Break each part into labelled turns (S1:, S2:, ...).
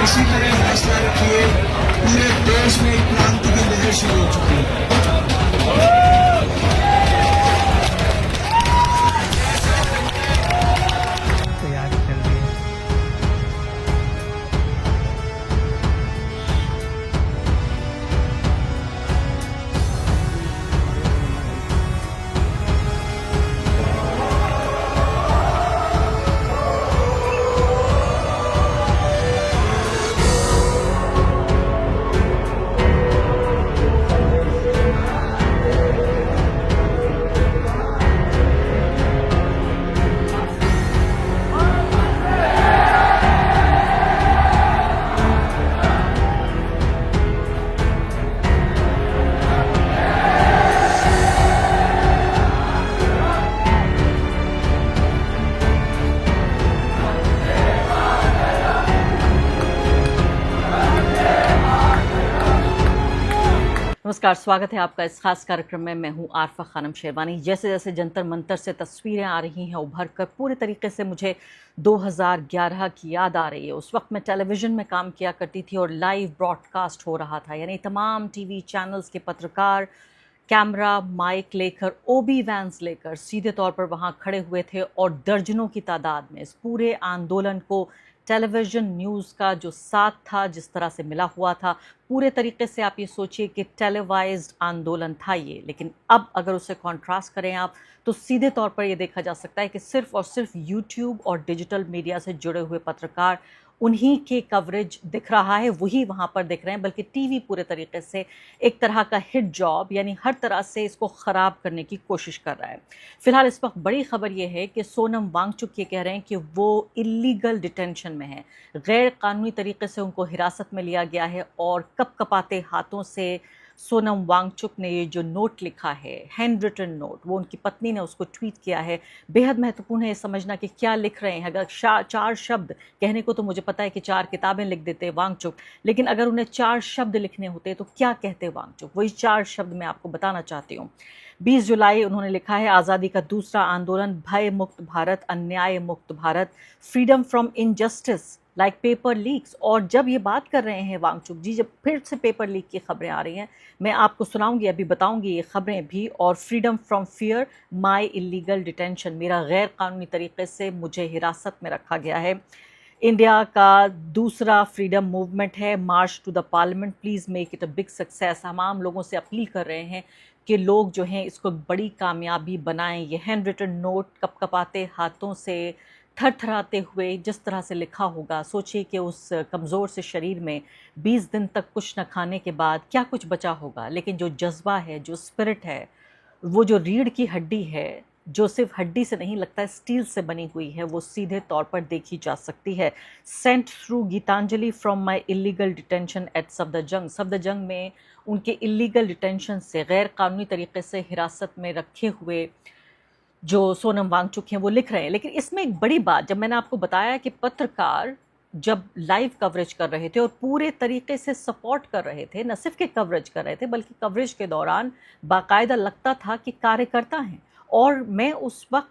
S1: इसी तरह फैसला रखिए, पूरे देश में एक क्रांति की लहर शुरू हो चुकी है।
S2: तैयारी चल रही है।
S3: नमस्कार, स्वागत है आपका इस खास कार्यक्रम में। मैं हूं आरफा खानम शेरवानी। जैसे जैसे जंतर मंतर से तस्वीरें आ रही हैं उभर कर, पूरे तरीके से मुझे 2011 की याद आ रही है। उस वक्त मैं टेलीविज़न में काम किया करती थी और लाइव ब्रॉडकास्ट हो रहा था, यानी तमाम टीवी चैनल्स के पत्रकार कैमरा माइक लेकर, ओबी वैन्स लेकर सीधे तौर पर वहां खड़े हुए थे और दर्जनों की तादाद में इस पूरे आंदोलन को टेलीविज़न न्यूज़ का जो साथ था, जिस तरह से मिला हुआ था, पूरे तरीके से आप ये सोचिए कि टेलीवाइज्ड आंदोलन था ये। लेकिन अब अगर उसे कॉन्ट्रास्ट करें आप, तो सीधे तौर पर ये देखा जा सकता है कि सिर्फ और सिर्फ यूट्यूब और डिजिटल मीडिया से जुड़े हुए पत्रकार, उन्हीं के कवरेज दिख रहा है, वही वहाँ पर दिख रहे हैं। बल्कि टीवी पूरे तरीके से एक तरह का हिट जॉब, यानी हर तरह से इसको ख़राब करने की कोशिश कर रहा है। फिलहाल इस वक्त बड़ी खबर ये है कि सोनम वांगचुक ये कह रहे हैं कि वो इलीगल डिटेंशन में हैं, गैर कानूनी तरीके से उनको हिरासत में लिया गया है। और कपकपाते हाथों से सोनम वांगचुक ने ये जो नोट लिखा है, हैंड रिटन नोट, वो उनकी पत्नी ने उसको ट्वीट किया है। बेहद महत्वपूर्ण है ये समझना कि क्या लिख रहे हैं। अगर 4 शब्द कहने को तो मुझे पता है कि 4 किताबें लिख देते वांगचुक, लेकिन अगर उन्हें 4 शब्द लिखने होते तो क्या कहते वांगचुक? वही 4 शब्द मैं आपको बताना चाहती हूँ। 20 जुलाई उन्होंने लिखा है, आज़ादी का दूसरा आंदोलन, भय मुक्त भारत, अन्याय मुक्त Bharat, freedom from injustice like paper leaks. और जब ये बात कर रहे हैं वांगचुक जी, जब फिर से पेपर लीक की खबरें आ रही हैं, मैं आपको सुनाऊंगी, अभी बताऊंगी ये खबरें भी। और freedom from fear, my illegal detention, मेरा गैर कानूनी तरीके से मुझे हिरासत में रखा गया है। इंडिया का दूसरा फ्रीडम मूवमेंट है, March two the parliament, please make it a big success. हम आम लोगों से अपील कर रहे हैं कि लोग जो हैं इसको बड़ी कामयाबी बनाएं। ये हैंड रिटन नोट कपकपाते हाथों से, थरथराते हुए, जिस तरह से लिखा होगा, सोचिए कि उस कमज़ोर से शरीर में 20 दिन तक कुछ न खाने के बाद क्या कुछ बचा होगा। लेकिन जो जज्बा है, जो स्पिरिट है, वो जो रीढ़ की हड्डी है, जो सिर्फ हड्डी से नहीं लगता है स्टील से बनी हुई है, वो सीधे तौर पर देखी जा सकती है। Sent through Gitanjali from my illegal detention at Safdarjung. Safdarjung में उनके इलीगल डिटेंशन से, गैर कानूनी तरीके से हिरासत में रखे हुए जो सोनम वांगचुक हैं वो लिख रहे हैं। लेकिन इसमें एक बड़ी बात, जब मैंने आपको बताया कि पत्रकार जब लाइव कवरेज कर रहे थे और पूरे तरीके से सपोर्ट कर रहे थे, न सिर्फ के कवरेज कर रहे थे बल्कि कवरेज के दौरान बाकायदा लगता था कि कार्यकर्ता हैं। और मैं उस वक्त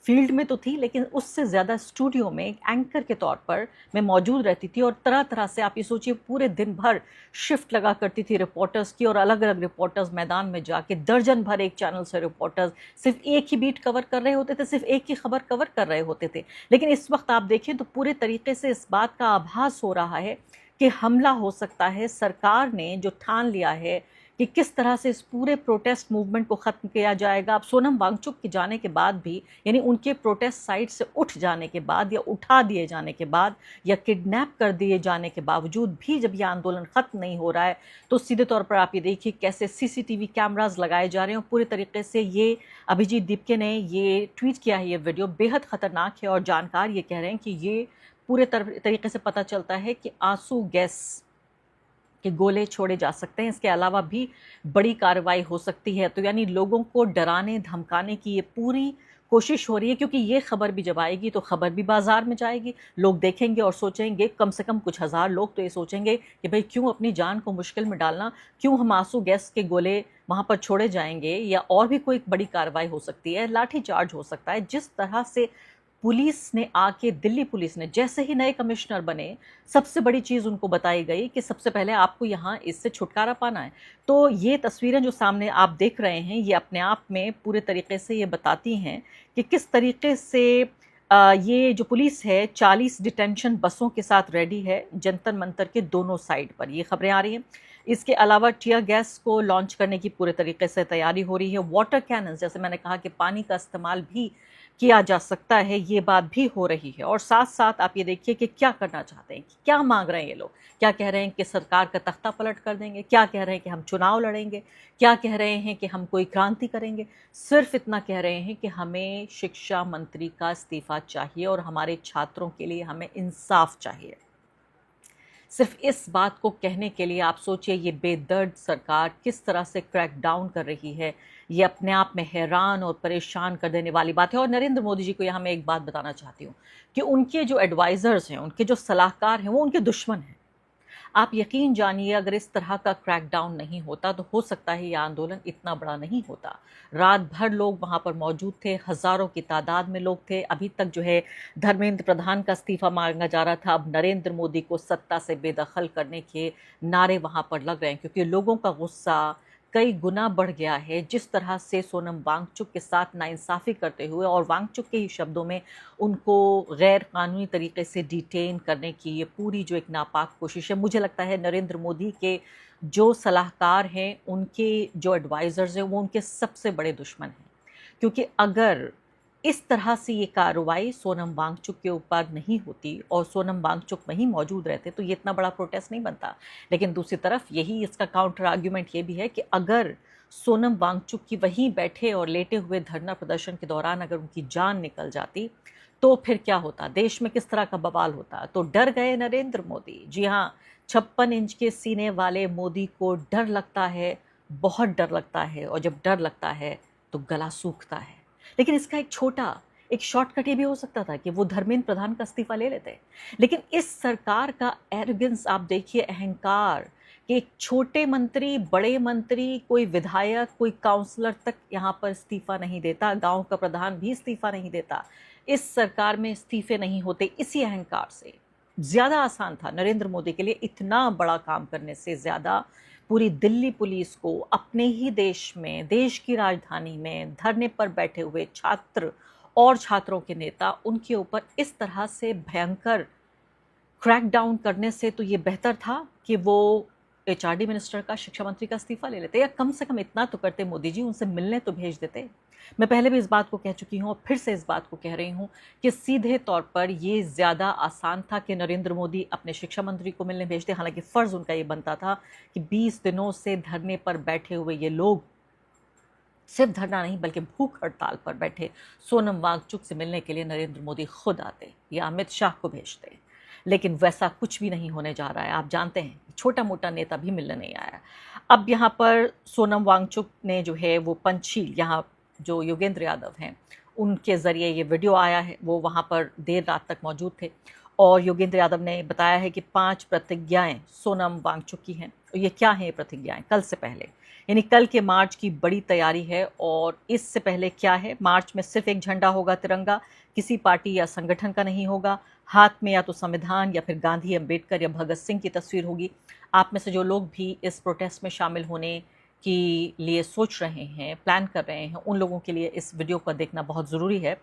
S3: फील्ड में तो थी, लेकिन उससे ज़्यादा स्टूडियो में एक एंकर के तौर पर मैं मौजूद रहती थी। और तरह तरह से, आप ये सोचिए, पूरे दिन भर शिफ्ट लगा करती थी रिपोर्टर्स की, और अलग अलग रिपोर्टर्स मैदान में जाके, दर्जन भर एक चैनल से रिपोर्टर्स सिर्फ एक ही बीट कवर कर रहे होते थे, सिर्फ एक ही खबर कवर कर रहे होते थे। लेकिन इस वक्त आप देखिए तो पूरे तरीके से इस बात का आभास हो रहा है कि हमला हो सकता है। सरकार ने जो ठान लिया है कि किस तरह से इस पूरे प्रोटेस्ट मूवमेंट को ख़त्म किया जाएगा। अब सोनम वांगचुक के जाने के बाद भी, यानी उनके प्रोटेस्ट साइट से उठ जाने के बाद, या उठा दिए जाने के बाद, या किडनैप कर दिए जाने के बावजूद भी जब ये आंदोलन ख़त्म नहीं हो रहा है, तो सीधे तौर पर आप ये देखिए कैसे सीसीटीवी कैमरास लगाए जा रहे हैं। पूरे तरीके से ये अभिजीत दीपके ने ये ट्वीट किया है, ये वीडियो बेहद ख़तरनाक है। और जानकार ये कह रहे हैं कि ये पूरे तरीके से पता चलता है कि आंसू गैस के गोले छोड़े जा सकते हैं। इसके अलावा भी बड़ी कार्रवाई हो सकती है। तो यानी लोगों को डराने धमकाने की ये पूरी कोशिश हो रही है, क्योंकि ये खबर भी जब आएगी तो खबर भी बाजार में जाएगी। लोग देखेंगे और सोचेंगे, कम से कम कुछ हज़ार लोग तो ये सोचेंगे कि भाई क्यों अपनी जान को मुश्किल में डालना, क्यों हम आंसू गैस के गोले वहाँ पर छोड़े जाएंगे, या और भी कोई बड़ी कार्रवाई हो सकती है, लाठी चार्ज हो सकता है। जिस तरह से पुलिस ने आके, दिल्ली पुलिस ने जैसे ही नए कमिश्नर बने, सबसे बड़ी चीज़ उनको बताई गई कि सबसे पहले आपको यहाँ इससे छुटकारा पाना है। तो ये तस्वीरें जो सामने आप देख रहे हैं, ये अपने आप में पूरे तरीके से ये बताती हैं कि किस तरीके से ये जो पुलिस है 40 डिटेंशन बसों के साथ रेडी है जंतर मंतर के दोनों साइड पर, ये खबरें आ रही हैं। इसके अलावा टियर गैस को लॉन्च करने की पूरे तरीके से तैयारी हो रही है। वाटर कैनन, जैसे मैंने कहा कि पानी का इस्तेमाल भी किया जा सकता है, ये बात भी हो रही है। और साथ साथ आप ये देखिए कि क्या करना चाहते हैं, क्या मांग रहे हैं ये लोग। क्या कह रहे हैं कि सरकार का तख्ता पलट कर देंगे, क्या कह रहे हैं कि हम चुनाव लड़ेंगे, क्या कह रहे हैं कि हम कोई क्रांति करेंगे। सिर्फ इतना कह रहे हैं कि हमें शिक्षा मंत्री का इस्तीफा चाहिए और हमारे छात्रों के लिए हमें इंसाफ चाहिए। सिर्फ इस बात को कहने के लिए आप सोचिए ये बेदर्द सरकार किस तरह से क्रैक डाउन कर रही है। ये अपने आप में हैरान और परेशान कर देने वाली बात है। और नरेंद्र मोदी जी को यहाँ मैं एक बात बताना चाहती हूँ कि उनके जो एडवाइज़र्स हैं, उनके जो सलाहकार हैं, वो उनके दुश्मन हैं। आप यकीन जानिए, अगर इस तरह का क्रैकडाउन नहीं होता तो हो सकता है ये आंदोलन इतना बड़ा नहीं होता। रात भर लोग वहाँ पर मौजूद थे, हज़ारों की तादाद में लोग थे। अभी तक जो है धर्मेंद्र प्रधान का इस्तीफा मांगा जा रहा था, अब नरेंद्र मोदी को सत्ता से बेदखल करने के नारे वहाँ पर लग रहे हैं, क्योंकि लोगों का गुस्सा कई गुना बढ़ गया है। जिस तरह से सोनम वांगचुक के साथ नाइंसाफ़ी करते हुए और वांगचुक के ही शब्दों में उनको गैर कानूनी तरीके से डिटेन करने की ये पूरी जो एक नापाक कोशिश है, मुझे लगता है नरेंद्र मोदी के जो सलाहकार हैं, उनके जो एडवाइज़र्स हैं, वो उनके सबसे बड़े दुश्मन हैं। क्योंकि अगर इस तरह से ये कार्रवाई सोनम वांगचुक के ऊपर नहीं होती और सोनम वांगचुक वहीं मौजूद रहते तो ये इतना बड़ा प्रोटेस्ट नहीं बनता। लेकिन दूसरी तरफ यही इसका काउंटर आर्ग्यूमेंट ये भी है कि अगर सोनम वांगचुक की वहीं बैठे और लेटे हुए धरना प्रदर्शन के दौरान अगर उनकी जान निकल जाती तो फिर क्या होता, देश में किस तरह का बवाल होता। तो डर गए नरेंद्र मोदी। जी हाँ, 56 इंच के सीने वाले मोदी को डर लगता है, बहुत डर लगता है। और जब डर लगता है तो गला सूखता है। लेकिन इसका एक शॉर्टकट ये भी हो सकता था कि वो धर्मेंद्र प्रधान का इस्तीफा ले लेते। लेकिन इस सरकार का एरोगेंस आप देखिए, अहंकार, कि एक छोटे मंत्री, बड़े मंत्री, कोई विधायक, कोई काउंसलर तक यहाँ पर इस्तीफा नहीं देता, गांव का प्रधान भी इस्तीफा नहीं देता। इस सरकार में इस्तीफे नहीं होते इसी अहंकार से। ज़्यादा आसान था नरेंद्र मोदी के लिए इतना बड़ा काम करने से ज़्यादा पूरी दिल्ली पुलिस को अपने ही देश में, देश की राजधानी में धरने पर बैठे हुए छात्र और छात्रों के नेता, उनके ऊपर इस तरह से भयंकर क्रैकडाउन करने से तो ये बेहतर था कि वो एचआरडी मिनिस्टर का, शिक्षा मंत्री का इस्तीफा ले लेते, या कम से कम इतना तो करते मोदी जी, उनसे मिलने तो भेज देते। मैं पहले भी इस बात को कह चुकी हूँ और फिर से इस बात को कह रही हूँ कि सीधे तौर पर ये ज़्यादा आसान था कि नरेंद्र मोदी अपने शिक्षा मंत्री को मिलने भेजते। हालांकि फ़र्ज़ उनका ये बनता था कि 20 दिनों से धरने पर बैठे हुए ये लोग, सिर्फ धरना नहीं बल्कि भूख हड़ताल पर बैठे सोनम वांगचुक से मिलने के लिए नरेंद्र मोदी खुद आते या अमित शाह को भेजते। लेकिन वैसा कुछ भी नहीं होने जा रहा है। आप जानते हैं, छोटा मोटा नेता भी मिलने नहीं आया। अब यहाँ पर सोनम वांगचुक ने जो है वो पंचशील, यहाँ जो योगेंद्र यादव हैं उनके ज़रिए ये वीडियो आया है, वो वहाँ पर देर रात तक मौजूद थे और योगेंद्र यादव ने बताया है कि 5 प्रतिज्ञाएं सोनम वांगचुक की हैं। ये क्या हैं ये प्रतिज्ञाएं? कल से पहले, यानी कल के मार्च की बड़ी तैयारी है। और इससे पहले क्या है, मार्च में सिर्फ एक झंडा होगा, तिरंगा, किसी पार्टी या संगठन का नहीं होगा। हाथ में या तो संविधान या फिर गांधी, अम्बेडकर या भगत सिंह की तस्वीर होगी। आप में से जो लोग भी इस प्रोटेस्ट में शामिल होने के लिए सोच रहे हैं, प्लान कर रहे हैं, उन लोगों के लिए इस वीडियो को देखना बहुत ज़रूरी है।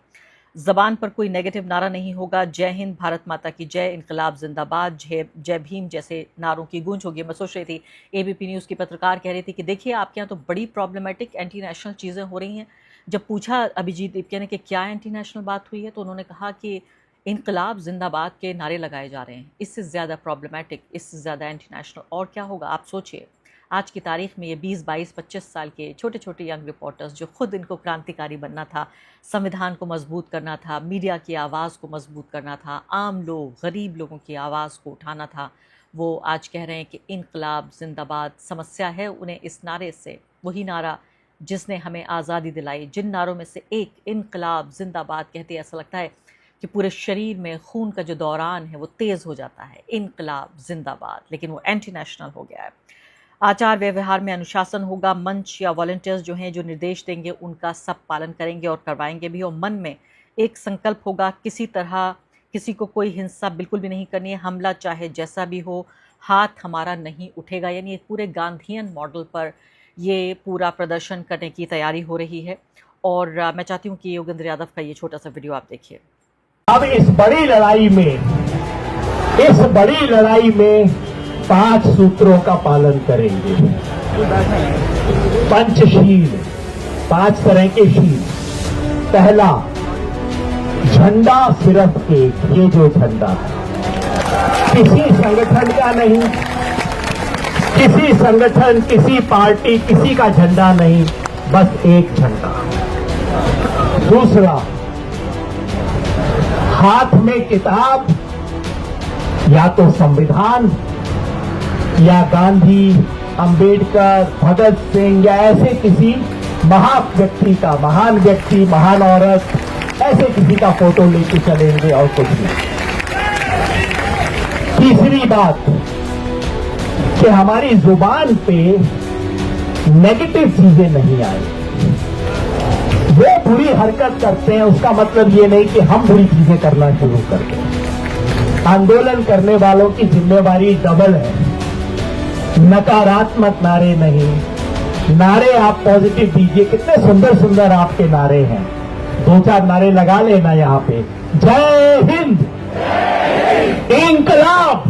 S3: ज़बान पर कोई नेगेटिव नारा नहीं होगा। जय हिंद, भारत माता की जय, इनकलाब जिंदाबाद, जय भीम जैसे नारों की गूंज होगी। मैं सोच रही थी, एबीपी न्यूज़ की पत्रकार कह रही थी कि देखिए आपके यहाँ तो बड़ी प्रॉब्लमेटिक एंटी नेशनल चीज़ें हो रही हैं। जब पूछा अभिजीत दीपके ने कि क्या एंटी नेशनल बात हुई है, तो उन्होंने कहा कि इनकलाब जिंदाबाद के नारे लगाए जा रहे हैं। इससे ज़्यादा प्रॉब्लमेटिक, इससे ज़्यादा एंटी नेशनल और क्या होगा? आप सोचिए, आज की तारीख में ये 20, 22, 25 साल के छोटे छोटे यंग रिपोर्टर्स, जो खुद इनको क्रांतिकारी बनना था, संविधान को मजबूत करना था, मीडिया की आवाज़ को मजबूत करना था, आम लोग, गरीब लोगों की आवाज़ को उठाना था, वो आज कह रहे हैं कि इनकलाब जिंदाबाद। समस्या है उन्हें इस नारे से, वही नारा जिसने हमें आज़ादी दिलाई। जिन नारों में से एक इनकलाब जिंदाबाद कहते, ऐसा लगता है कि पूरे शरीर में खून का जो दौरान है वो तेज़ हो जाता है। इनकलाब जिंदाबाद, लेकिन वो एंटी नेशनल हो गया है। आचार व्यवहार में अनुशासन होगा। मंच या वॉलंटियर्स जो हैं, जो निर्देश देंगे उनका सब पालन करेंगे और करवाएंगे भी। और मन में एक संकल्प होगा, किसी तरह किसी को कोई हिंसा बिल्कुल भी नहीं करनी है, हमला चाहे जैसा भी हो, हाथ हमारा नहीं उठेगा। यानी एक पूरे गांधीयन मॉडल पर ये पूरा प्रदर्शन करने की तैयारी हो रही है। और मैं चाहती हूँ कि योगेंद्र यादव का ये छोटा सा वीडियो आप देखिए।
S4: अब इस बड़ी लड़ाई में 5 सूत्रों का पालन करेंगे। पंचशील, 5 तरह के शील। पहला, झंडा सिर्फ एक, ये जो झंडा है किसी संगठन का नहीं, किसी संगठन, किसी पार्टी, किसी का झंडा नहीं, बस एक झंडा। दूसरा, हाथ में किताब, या तो संविधान या गांधी, अंबेडकर, भगत सिंह या ऐसे किसी महान व्यक्ति का, महान व्यक्ति, महान औरत, ऐसे किसी का फोटो लेके चलेंगे और कुछ नहीं। तीसरी बात कि हमारी जुबान पे नेगेटिव चीजें नहीं आए। वो बुरी हरकत करते हैं, उसका मतलब ये नहीं कि हम बुरी चीजें करना शुरू कर दें। आंदोलन करने वालों की जिम्मेवारी डबल है। नकारात्मक नारे नहीं, नारे आप पॉजिटिव दीजिए। कितने सुंदर सुंदर आपके नारे हैं, 2-4 नारे लगा लेना यहाँ पे। जय हिंद, इंकलाब,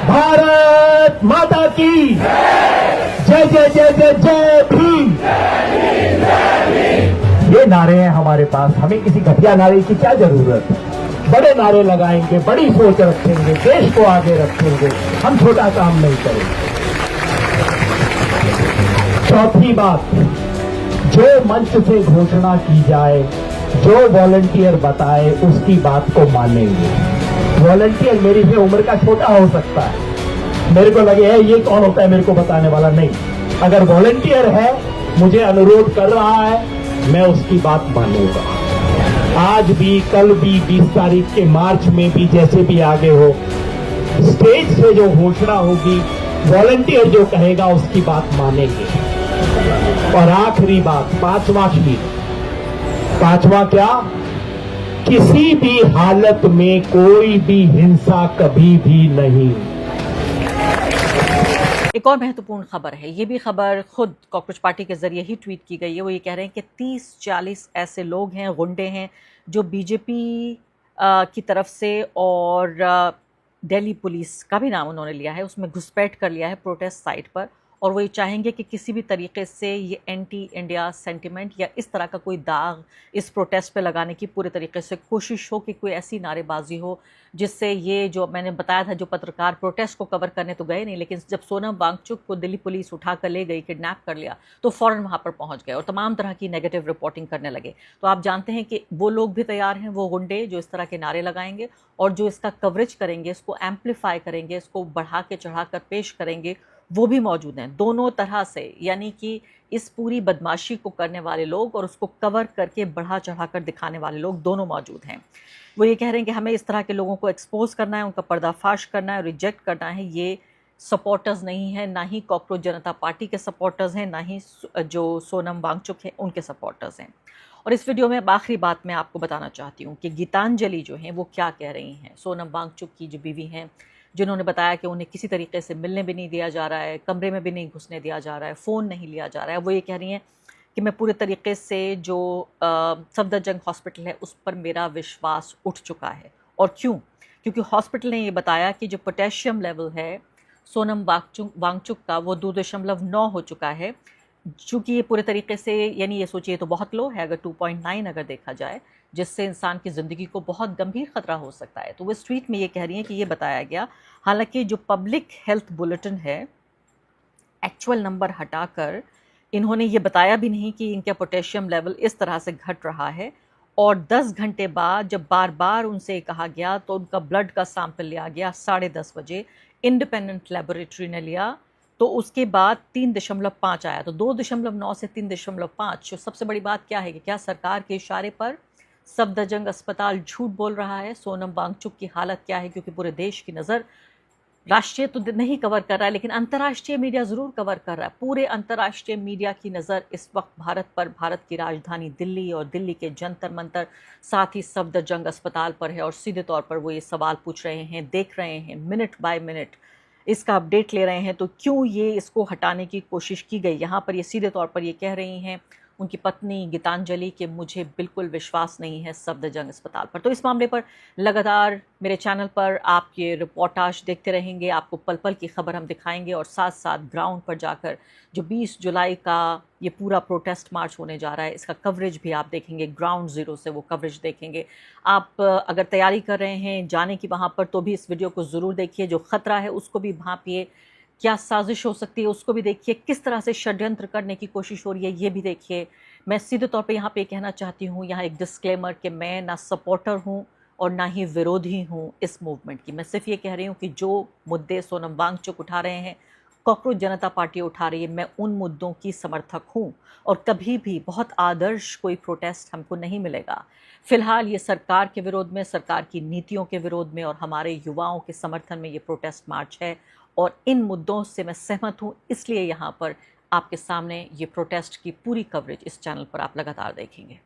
S4: भारत माता की जय, जय जय जय जय भीम। ये नारे हैं हमारे पास, हमें किसी घटिया नारे की क्या जरूरत है। बड़े नारे लगाएंगे, बड़ी सोच रखेंगे, देश को आगे रखेंगे, हम छोटा काम नहीं करेंगे। चौथी बात, जो मंच से घोषणा की जाए, जो वॉलंटियर बताए, उसकी बात को मानेंगे। वॉलंटियर मेरी से उम्र का छोटा हो सकता है, मेरे को लगे है ये कौन होता है मेरे को बताने वाला, नहीं। अगर वॉलंटियर है, मुझे अनुरोध कर रहा है, मैं उसकी बात मानूंगा। आज भी, कल भी, 20 तारीख के मार्च में भी, जैसे भी आगे हो, स्टेज से जो घोषणा होगी, वॉलंटियर जो कहेगा उसकी बात मानेंगे। और आखिरी बात, 5वां शील। 5वां क्या? किसी भी हालत में कोई भी हिंसा कभी भी नहीं।
S3: एक और महत्वपूर्ण खबर है, ये भी खबर खुद कॉकरोच पार्टी के जरिए ही ट्वीट की गई है। वो ये कह रहे हैं कि 30-40 ऐसे लोग हैं, गुंडे हैं, जो बीजेपी की तरफ से और दिल्ली पुलिस का भी नाम उन्होंने लिया है, उसमें घुसपैठ कर लिया है प्रोटेस्ट साइट पर। और वो ये चाहेंगे कि किसी भी तरीके से ये एंटी इंडिया सेंटिमेंट या इस तरह का कोई दाग इस प्रोटेस्ट पे लगाने की पूरे तरीके से कोशिश हो, कि कोई ऐसी नारेबाजी हो जिससे ये, जो मैंने बताया था, जो पत्रकार प्रोटेस्ट को कवर करने तो गए नहीं, लेकिन जब सोनम वांगचुक को दिल्ली पुलिस उठा कर ले गई, किडनैप कर लिया, तो फ़ौरन वहाँ पर पहुँच गए और तमाम तरह की नेगेटिव रिपोर्टिंग करने लगे। तो आप जानते हैं कि वो लोग भी तैयार हैं, वो गुंडे जो इस तरह के नारे लगाएंगे और जो इसका कवरेज करेंगे, इसको एम्पलीफाई करेंगे, इसको बढ़ा के चढ़ा कर पेश करेंगे, वो भी मौजूद हैं दोनों तरह से। यानी कि इस पूरी बदमाशी को करने वाले लोग और उसको कवर करके बढ़ा चढ़ा कर दिखाने वाले लोग दोनों मौजूद हैं। वो ये कह रहे हैं कि हमें इस तरह के लोगों को एक्सपोज करना है, उनका पर्दाफाश करना है, रिजेक्ट करना है। ये सपोर्टर्स नहीं है, ना ही कॉकरोच जनता पार्टी के सपोर्टर्स हैं, ना ही जो सोनम वांगचुक हैं उनके सपोर्टर्स हैं। और इस वीडियो में आखिरी बात मैं आपको बताना चाहती हूँ कि गीतांजलि जो हैं वो क्या कह रही हैं। सोनम वांगचुक की जो बीवी हैं, जिन्होंने बताया कि उन्हें किसी तरीके से मिलने भी नहीं दिया जा रहा है, कमरे में भी नहीं घुसने दिया जा रहा है, फ़ोन नहीं लिया जा रहा है। वो ये कह रही हैं कि मैं पूरे तरीके से जो सफदरजंग हॉस्पिटल है उस पर मेरा विश्वास उठ चुका है। और क्यों? क्योंकि हॉस्पिटल ने ये बताया कि जो पोटेशियम लेवल है सोनम वांगचुक का वो 2.9 हो चुका है, चूँकि ये पूरे तरीके से, यानी ये सोचिए तो बहुत लो है, अगर 2.9 अगर देखा जाए, जिससे इंसान की ज़िंदगी को बहुत गंभीर ख़तरा हो सकता है। तो वो इस ट्वीट में ये कह रही हैं कि ये बताया गया, हालांकि जो पब्लिक हेल्थ बुलेटिन है, एक्चुअल नंबर हटाकर इन्होंने ये बताया भी नहीं कि इनका पोटेशियम लेवल इस तरह से घट रहा है। और 10 घंटे बाद जब बार बार उनसे कहा गया तो उनका ब्लड का सैंपल लिया गया 10:30 बजे, इंडिपेंडेंट लेबोरेटरी ने लिया, तो उसके बाद 3.5 आया। तो 2.9 से 3.5। सबसे बड़ी बात क्या है कि क्या सरकार के इशारे पर सफदरजंग अस्पताल झूठ बोल रहा है? सोनम वांगचुक की हालत क्या है? क्योंकि पूरे देश की नज़र राष्ट्रीय तो नहीं कवर कर रहा है, लेकिन अंतर्राष्ट्रीय मीडिया ज़रूर कवर कर रहा है। पूरे अंतर्राष्ट्रीय मीडिया की नज़र इस वक्त भारत पर, भारत की राजधानी दिल्ली और दिल्ली के जंतर मंतर, साथ ही सफदरजंग अस्पताल पर है। और सीधे तौर पर वो ये सवाल पूछ रहे हैं, देख रहे हैं, मिनट बाय मिनट इसका अपडेट ले रहे हैं, तो क्यों ये इसको हटाने की कोशिश की गई। यहाँ पर ये सीधे तौर पर ये कह रही हैं उनकी पत्नी गीतांजलि कि मुझे बिल्कुल विश्वास नहीं है सफदरजंग अस्पताल पर। तो इस मामले पर लगातार मेरे चैनल पर आप ये रिपोर्टाज देखते रहेंगे, आपको पल पल की खबर हम दिखाएंगे और साथ साथ ग्राउंड पर जाकर जो 20 जुलाई का ये पूरा प्रोटेस्ट मार्च होने जा रहा है, इसका कवरेज भी आप देखेंगे, ग्राउंड ज़ीरो से वो कवरेज देखेंगे। आप अगर तैयारी कर रहे हैं जाने की वहाँ पर, तो भी इस वीडियो को ज़रूर देखिए। जो ख़तरा है उसको भी भांपिए, क्या साजिश हो सकती है उसको भी देखिए, किस तरह से षड्यंत्र करने की कोशिश हो रही है ये भी देखिए। मैं सीधे तौर पे यहाँ पे कहना चाहती हूँ, यहाँ एक डिस्क्लेमर कि मैं ना सपोर्टर हूँ और ना ही विरोधी हूँ इस मूवमेंट की। मैं सिर्फ ये कह रही हूँ कि जो मुद्दे सोनम वांगचुक उठा रहे हैं, कॉकरोच जनता पार्टी उठा रही है, मैं उन मुद्दों की समर्थक हूँ और कभी भी बहुत आदर्श कोई प्रोटेस्ट हमको नहीं मिलेगा। फिलहाल ये सरकार के विरोध में, सरकार की नीतियों के विरोध में और हमारे युवाओं के समर्थन में ये प्रोटेस्ट मार्च है और इन मुद्दों से मैं सहमत हूँ, इसलिए यहाँ पर आपके सामने ये प्रोटेस्ट की पूरी कवरेज इस चैनल पर आप लगातार देखेंगे।